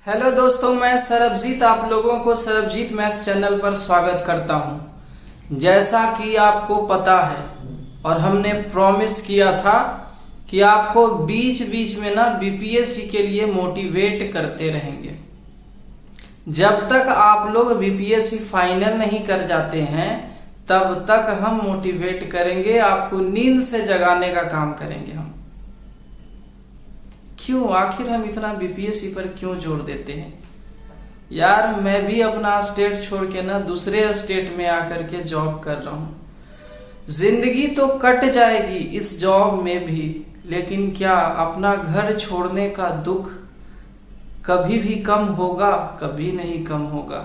Hello दोस्तों, मैं सरबजीत आप लोगों को सरबजीत मैथ्स चैनल पर स्वागत करता हूं। जैसा कि आपको पता है और हमने प्रॉमिस किया था कि आपको बीच बीच में ना बीपीएससी के लिए मोटिवेट करते रहेंगे। जब तक आप लोग बीपीएससी फाइनल नहीं कर जाते हैं तब तक हम मोटिवेट करेंगे, आपको नींद से जगाने का काम करेंगे हम। क्यों आखिर हम इतना बीपीएससी पर क्यों जोर देते हैं यार? मैं भी अपना स्टेट छोड़ के ना दूसरे स्टेट में आकर के जॉब कर रहा हूँ। जिंदगी तो कट जाएगी इस जॉब में भी, लेकिन क्या अपना घर छोड़ने का दुख कभी भी कम होगा? कभी नहीं कम होगा।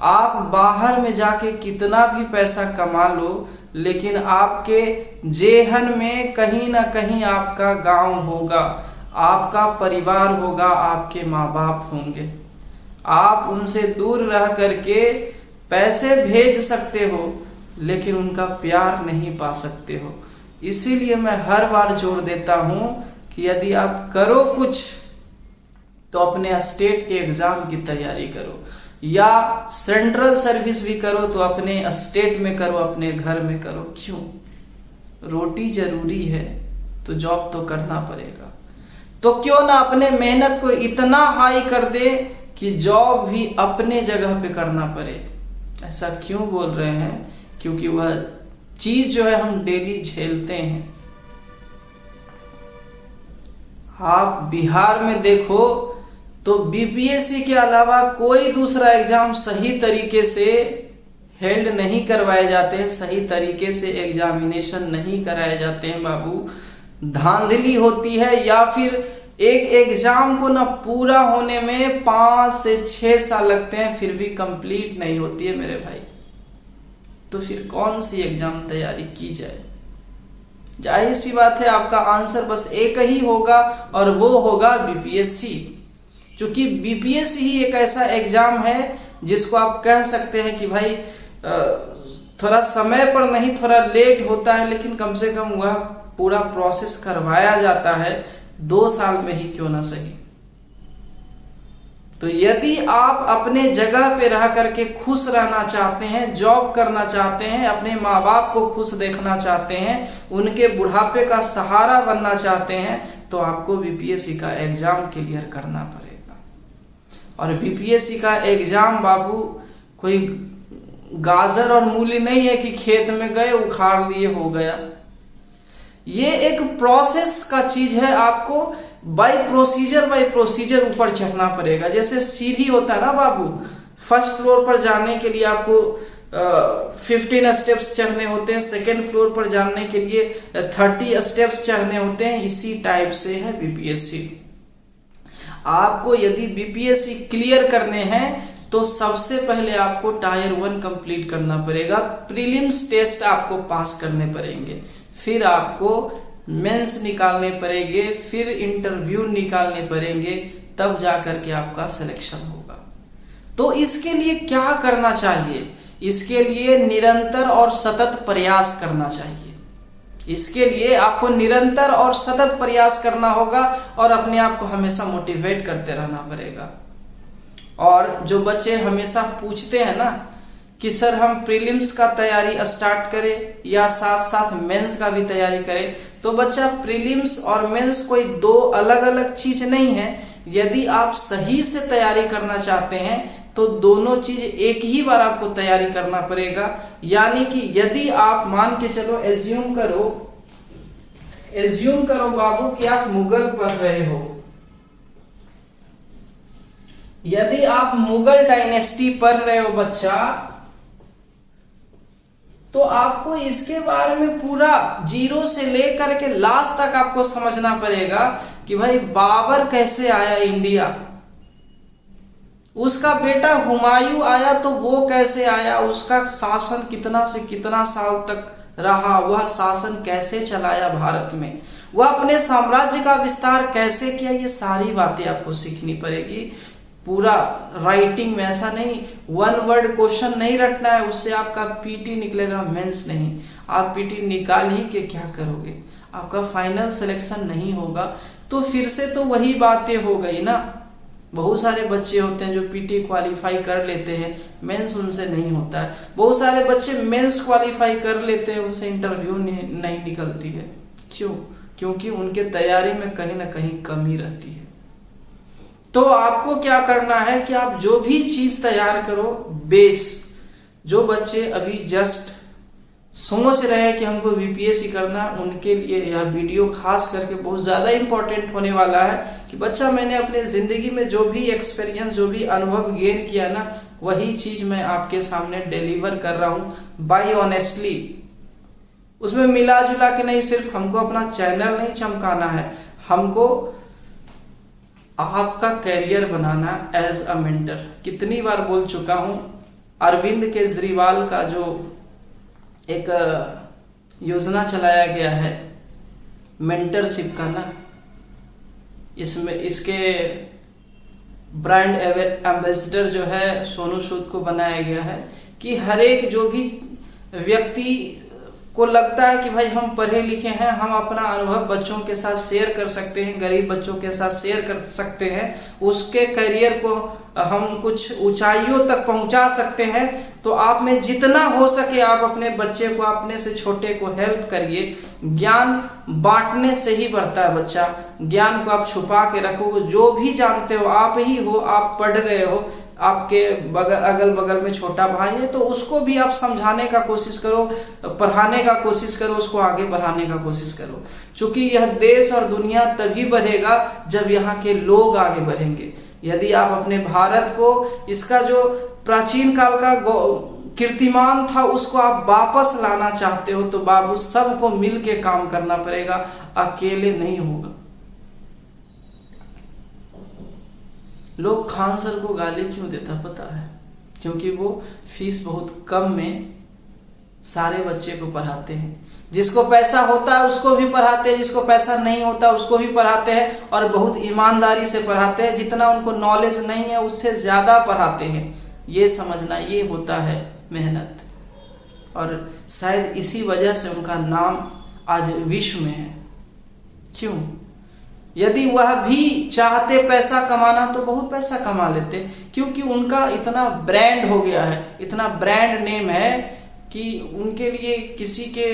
आप बाहर में जाके कितना भी पैसा कमा लो, लेकिन आपके जेहन में कहीं ना कहीं आपका गांव होगा, आपका परिवार होगा, आपके माँ बाप होंगे। आप उनसे दूर रह करके पैसे भेज सकते हो लेकिन उनका प्यार नहीं पा सकते हो। इसीलिए मैं हर बार जोर देता हूँ कि यदि आप करो कुछ तो अपने स्टेट के एग्ज़ाम की तैयारी करो, या सेंट्रल सर्विस भी करो तो अपने स्टेट में करो, अपने घर में करो। क्यों? रोटी जरूरी है तो जॉब तो करना पड़ेगा। तो क्यों ना अपने मेहनत को इतना हाई कर दे कि जॉब भी अपने जगह पे करना पड़े। ऐसा क्यों बोल रहे हैं? क्योंकि वह चीज जो है हम डेली झेलते हैं। आप बिहार में देखो तो बीपीएससी के अलावा कोई दूसरा एग्जाम सही तरीके से हेल्ड नहीं करवाए जाते हैं, सही तरीके से एग्जामिनेशन नहीं कराए जाते हैं बाबू। धांधली होती है, या फिर एक एग्जाम को ना पूरा होने में 5 से 6 साल लगते हैं फिर भी कंप्लीट नहीं होती है मेरे भाई। तो फिर कौन सी एग्जाम तैयारी की जाए? जाहिर सी बात है आपका आंसर बस एक ही होगा और वो होगा बीपीएससी। क्योंकि बीपीएससी ही एक ऐसा एग्जाम है जिसको आप कह सकते हैं कि भाई थोड़ा समय पर नहीं, थोड़ा लेट होता है, लेकिन कम से कम वह पूरा प्रोसेस करवाया जाता है 2 साल में ही क्यों ना सही। तो यदि आप अपने जगह पे रह करके खुश रहना चाहते हैं, जॉब करना चाहते हैं, अपने माँ बाप को खुश देखना चाहते हैं, उनके बुढ़ापे का सहारा बनना चाहते हैं, तो आपको बीपीएससी का एग्जाम क्लियर करना पड़ेगा। और बीपीएससी का एग्जाम बाबू कोई गाजर और मूली नहीं है कि खेत में गए उखाड़ लिए हो गया। ये एक प्रोसेस का चीज है, आपको बाय प्रोसीजर ऊपर चढ़ना पड़ेगा। जैसे सीढ़ी होता है ना बाबू, फर्स्ट फ्लोर पर जाने के लिए आपको 15 स्टेप्स चढ़ने होते हैं, सेकेंड फ्लोर पर जाने के लिए 30 स्टेप्स चढ़ने होते हैं। इसी टाइप से है बीपीएससी। आपको यदि बीपीएससी क्लियर करने हैं तो सबसे पहले आपको टायर 1 कंप्लीट करना पड़ेगा, प्रीलिम्स टेस्ट आपको पास करने पड़ेंगे, फिर आपको मेंस निकालने पड़ेंगे, फिर इंटरव्यू निकालने पड़ेंगे, तब जाकर के आपका सिलेक्शन होगा। तो इसके लिए क्या करना चाहिए? इसके लिए निरंतर और सतत प्रयास करना चाहिए। इसके लिए आपको निरंतर और सतत प्रयास करना होगा और अपने आप को हमेशा मोटिवेट करते रहना पड़ेगा। और जो बच्चे हमेशा पूछते हैं ना कि सर हम प्रीलिम्स का तैयारी स्टार्ट करें या साथ साथ मेंस का भी तैयारी करें, तो बच्चा प्रीलिम्स और मेंस कोई 2 अलग अलग चीज नहीं है। यदि आप सही से तैयारी करना चाहते हैं तो दोनों चीज एक ही बार आपको तैयारी करना पड़ेगा। यानी कि यदि आप मान के चलो, एज्यूम करो बाबू कि आप मुगल पढ़ रहे हो। यदि आप मुगल डायनेस्टी पढ़ रहे हो बच्चा, तो आपको इसके बारे में पूरा जीरो से लेकर के लास्ट तक आपको समझना पड़ेगा कि भाई बाबर कैसे आया इंडिया, उसका बेटा हुमायूं आया तो वो कैसे आया, उसका शासन कितना से कितना साल तक रहा, वह शासन कैसे चलाया भारत में, वह अपने साम्राज्य का विस्तार कैसे किया। ये सारी बातें आपको सीखनी पड़ेगी। पूरा राइटिंग में ऐसा नहीं 1 वर्ड क्वेश्चन नहीं रटना है, उससे आपका पीटी निकलेगा, मेंस नहीं। आप पीटी निकाल ही के क्या करोगे? आपका फाइनल सिलेक्शन नहीं होगा। तो फिर से तो वही बातें हो गई ना बहुत सारे बच्चे होते हैं जो पीटी क्वालिफाई कर लेते हैं, मेंस उनसे नहीं होता है। बहुत सारे बच्चे मेंस क्वालिफाई कर लेते हैं, उनसे इंटरव्यू नहीं निकलती है। क्यों? क्योंकि उनके तैयारी में कहीं ना कहीं कमी रहती है। तो आपको क्या करना है कि आप जो भी चीज तैयार करो, बेस, जो बच्चे अभी जस्ट सोच रहे हैं कि हमको बीपीएससी करना, उनके लिए यह वीडियो खास करके बहुत ज़्यादा इम्पोर्टेंट होने वाला है कि बच्चा मैंने अपने ज़िंदगी में जो भी एक्सपीरियंस, जो भी अनुभव गेन किया ना, वही चीज़ मैं आपके सामने डिलीवर कर रहा हूँ बाय ऑनेस्टली। उसमें मिला जुला के नहीं, सिर्फ हमको अपना चैनल नहीं चमकाना है, हमको आपका करियर बनाना एज अ मेंटर। कितनी बार बोल चुका हूँ, अरविंद केजरीवाल का जो एक योजना चलाया गया है मेंटरशिप का ना, इसमें इसके ब्रांड एम्बेसडर जो है सोनू सूद को बनाया गया है कि हर एक जो भी व्यक्ति को लगता है कि भाई हम पढ़े लिखे हैं, हम अपना अनुभव बच्चों के साथ शेयर कर सकते हैं, गरीब बच्चों के साथ शेयर कर सकते हैं, उसके करियर को हम कुछ ऊंचाइयों तक पहुंचा सकते हैं। तो आप में जितना हो सके आप अपने बच्चे को, अपने से छोटे को हेल्प करिए। ज्ञान बांटने से ही बढ़ता है बच्चा। ज्ञान को आप छुपा के रखो, जो भी जानते हो आप ही हो, आप पढ़ रहे हो, आपके अगल बगल में छोटा भाई है तो उसको भी आप समझाने का कोशिश करो, पढ़ाने का कोशिश करो, उसको आगे बढ़ाने का कोशिश करो। क्योंकि यह देश और दुनिया तभी बढ़ेगा जब यहाँ के लोग आगे बढ़ेंगे। यदि आप अपने भारत को, इसका जो प्राचीन काल का कीर्तिमान था, उसको आप वापस लाना चाहते हो तो बाबू सबको मिल के काम करना पड़ेगा, अकेले नहीं होगा। लोग खान सर को गाली क्यों देता पता है? क्योंकि वो फीस बहुत कम में सारे बच्चे को पढ़ाते हैं। जिसको पैसा होता है उसको भी पढ़ाते हैं, जिसको पैसा नहीं होता उसको भी पढ़ाते हैं, और बहुत ईमानदारी से पढ़ाते हैं। जितना उनको नॉलेज नहीं है उससे ज़्यादा पढ़ाते हैं। ये समझना, ये होता है मेहनत। और शायद इसी वजह से उनका नाम आज विश्व में है। क्यों? यदि वह भी चाहते पैसा कमाना तो बहुत पैसा कमा लेते, क्योंकि उनका इतना ब्रांड हो गया है, इतना ब्रांड नेम है कि उनके लिए किसी के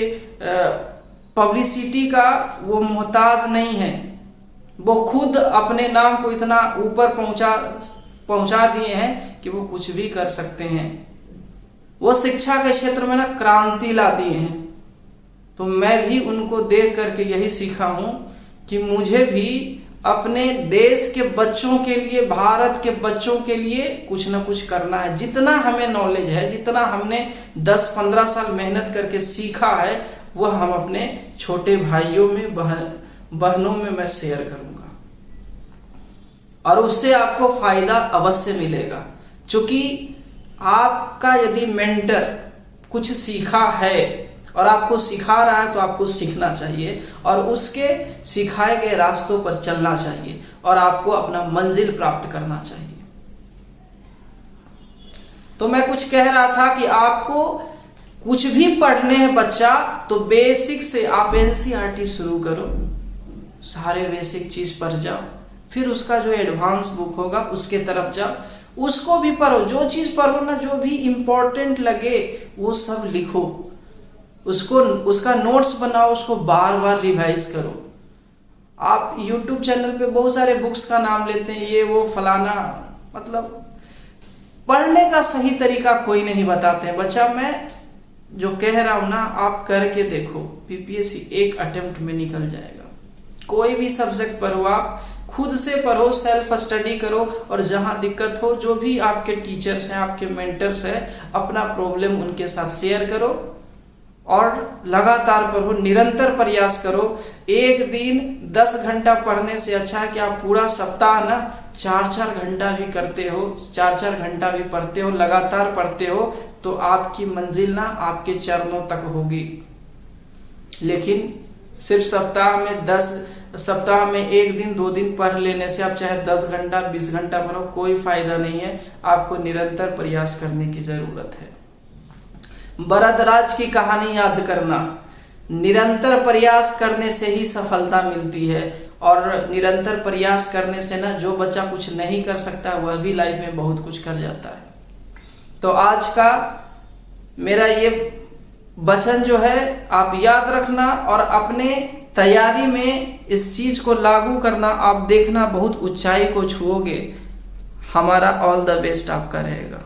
पब्लिसिटी का वो मोहताज नहीं है। वो खुद अपने नाम को इतना ऊपर पहुंचा दिए हैं कि वो कुछ भी कर सकते हैं। वो शिक्षा के क्षेत्र में ना क्रांति ला दिए हैं। तो मैं भी उनको देख करके यही सीखा हूं कि मुझे भी अपने देश के बच्चों के लिए, भारत के बच्चों के लिए कुछ ना कुछ करना है। जितना हमें नॉलेज है, जितना हमने 10-15 साल मेहनत करके सीखा है, वह हम अपने छोटे भाइयों में, बहनों में मैं शेयर करूंगा, और उससे आपको फायदा अवश्य मिलेगा। क्योंकि आपका यदि मेंटर कुछ सीखा है और आपको सिखा रहा है तो आपको सीखना चाहिए और उसके सिखाए गए रास्तों पर चलना चाहिए और आपको अपना मंजिल प्राप्त करना चाहिए। तो मैं कुछ कह रहा था कि आपको कुछ भी पढ़ने हैं बच्चा तो बेसिक से आप एनसीईआरटी शुरू करो, सारे बेसिक चीज पढ़ जाओ, फिर उसका जो एडवांस बुक होगा उसके तरफ जाओ, उसको भी पढ़ो। जो चीज पढ़ो ना, जो भी इम्पोर्टेंट लगे वो सब लिखो, उसको उसका नोट्स बनाओ, उसको बार बार रिवाइज करो। आप YouTube चैनल पे बहुत सारे बुक्स का नाम लेते हैं, ये वो फलाना, मतलब पढ़ने का सही तरीका कोई नहीं बताते हैं। बच्चा मैं जो कह रहा हूँ ना, आप करके देखो, बीपीएससी एक अटेम्प्ट में निकल जाएगा। कोई भी सब्जेक्ट पढ़ो, आप खुद से पढ़ो, सेल्फ स्टडी करो, और जहाँ दिक्कत हो, जो भी आपके टीचर्स हैं, आपके मेंटर्स हैं, अपना प्रॉब्लम उनके साथ शेयर करो और लगातार पढ़ो, निरंतर प्रयास करो। एक दिन 10 घंटा पढ़ने से अच्छा है कि आप पूरा सप्ताह ना 4-4 घंटा भी करते हो, 4-4 घंटा भी पढ़ते हो, लगातार पढ़ते हो, तो आपकी मंजिल ना आपके चरणों तक होगी। लेकिन सिर्फ सप्ताह में 1 दिन 2 दिन पढ़ लेने से, आप चाहे 10 घंटा 20 घंटा पढ़ो, कोई फायदा नहीं है। आपको निरंतर प्रयास करने की जरूरत है। बरदराज की कहानी याद करना, निरंतर प्रयास करने से ही सफलता मिलती है। और निरंतर प्रयास करने से ना जो बच्चा कुछ नहीं कर सकता वह भी लाइफ में बहुत कुछ कर जाता है। तो आज का मेरा ये वचन जो है आप याद रखना और अपने तैयारी में इस चीज को लागू करना। आप देखना बहुत ऊंचाई को छुओगे। हमारा ऑल द बेस्ट आपका रहेगा।